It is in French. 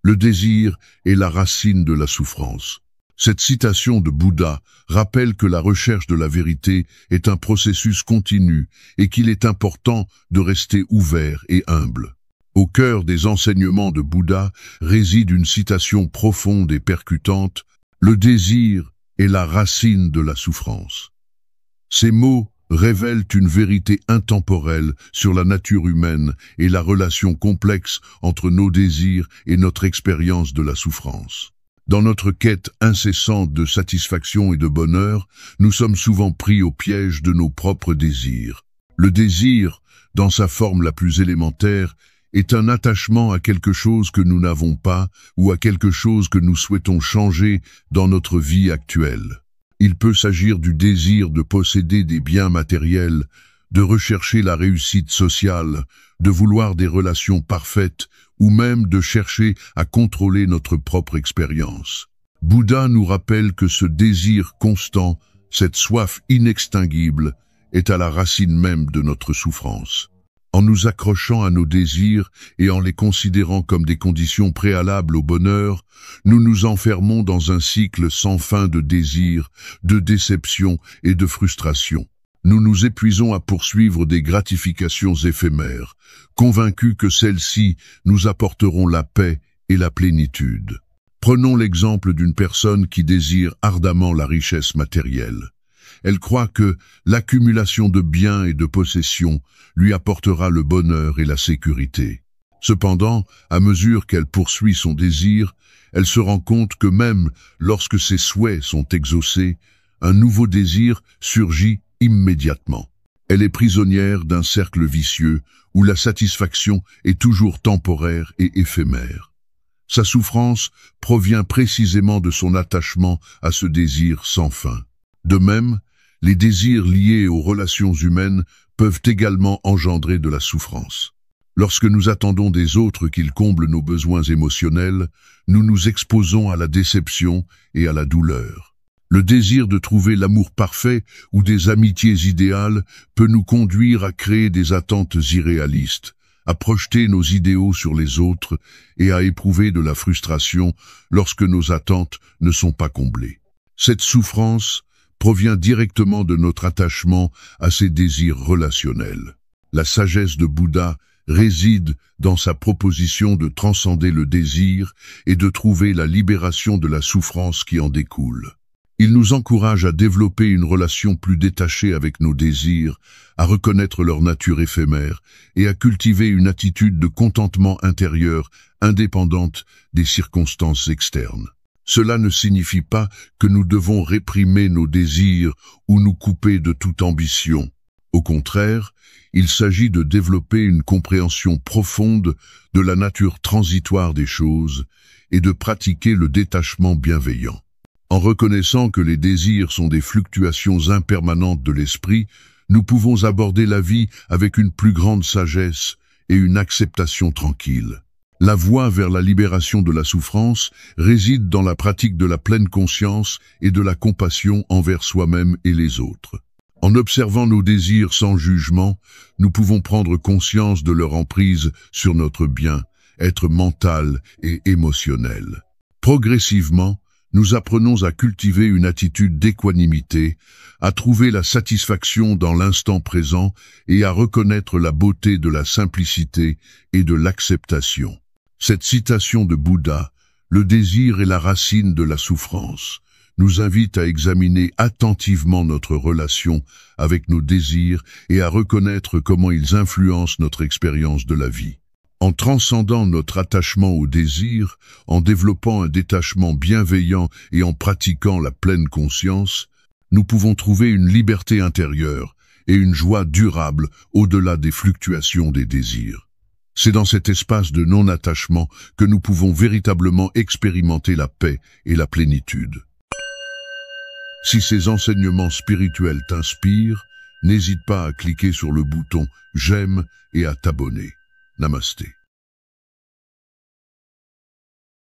Le désir est la racine de la souffrance. Cette citation de Bouddha rappelle que la recherche de la vérité est un processus continu et qu'il est important de rester ouvert et humble. Au cœur des enseignements de Bouddha réside une citation profonde et percutante: « Le désir est la racine de la souffrance ». Ces mots révèlent une vérité intemporelle sur la nature humaine et la relation complexe entre nos désirs et notre expérience de la souffrance. Dans notre quête incessante de satisfaction et de bonheur, nous sommes souvent pris au piège de nos propres désirs. Le désir, dans sa forme la plus élémentaire, est un attachement à quelque chose que nous n'avons pas ou à quelque chose que nous souhaitons changer dans notre vie actuelle. Il peut s'agir du désir de posséder des biens matériels, de rechercher la réussite sociale, de vouloir des relations parfaites ou même de chercher à contrôler notre propre expérience. Bouddha nous rappelle que ce désir constant, cette soif inextinguible, est à la racine même de notre souffrance. En nous accrochant à nos désirs et en les considérant comme des conditions préalables au bonheur, nous nous enfermons dans un cycle sans fin de désirs, de déceptions et de frustrations. Nous nous épuisons à poursuivre des gratifications éphémères, convaincus que celles-ci nous apporteront la paix et la plénitude. Prenons l'exemple d'une personne qui désire ardemment la richesse matérielle. Elle croit que l'accumulation de biens et de possessions lui apportera le bonheur et la sécurité. Cependant, à mesure qu'elle poursuit son désir, elle se rend compte que même lorsque ses souhaits sont exaucés, un nouveau désir surgit immédiatement. Elle est prisonnière d'un cercle vicieux où la satisfaction est toujours temporaire et éphémère. Sa souffrance provient précisément de son attachement à ce désir sans fin. De même, les désirs liés aux relations humaines peuvent également engendrer de la souffrance. Lorsque nous attendons des autres qu'ils comblent nos besoins émotionnels, nous nous exposons à la déception et à la douleur. Le désir de trouver l'amour parfait ou des amitiés idéales peut nous conduire à créer des attentes irréalistes, à projeter nos idéaux sur les autres et à éprouver de la frustration lorsque nos attentes ne sont pas comblées. Cette souffrance provient directement de notre attachement à ces désirs relationnels. La sagesse de Bouddha réside dans sa proposition de transcender le désir et de trouver la libération de la souffrance qui en découle. Il nous encourage à développer une relation plus détachée avec nos désirs, à reconnaître leur nature éphémère et à cultiver une attitude de contentement intérieur indépendante des circonstances externes. Cela ne signifie pas que nous devons réprimer nos désirs ou nous couper de toute ambition. Au contraire, il s'agit de développer une compréhension profonde de la nature transitoire des choses et de pratiquer le détachement bienveillant. En reconnaissant que les désirs sont des fluctuations impermanentes de l'esprit, nous pouvons aborder la vie avec une plus grande sagesse et une acceptation tranquille. La voie vers la libération de la souffrance réside dans la pratique de la pleine conscience et de la compassion envers soi-même et les autres. En observant nos désirs sans jugement, nous pouvons prendre conscience de leur emprise sur notre bien-être mental et émotionnel. Progressivement, nous apprenons à cultiver une attitude d'équanimité, à trouver la satisfaction dans l'instant présent et à reconnaître la beauté de la simplicité et de l'acceptation. Cette citation de Bouddha, « Le désir est la racine de la souffrance », nous invite à examiner attentivement notre relation avec nos désirs et à reconnaître comment ils influencent notre expérience de la vie. En transcendant notre attachement au désir, en développant un détachement bienveillant et en pratiquant la pleine conscience, nous pouvons trouver une liberté intérieure et une joie durable au-delà des fluctuations des désirs. C'est dans cet espace de non-attachement que nous pouvons véritablement expérimenter la paix et la plénitude. Si ces enseignements spirituels t'inspirent, n'hésite pas à cliquer sur le bouton « J'aime » et à t'abonner. Namasté.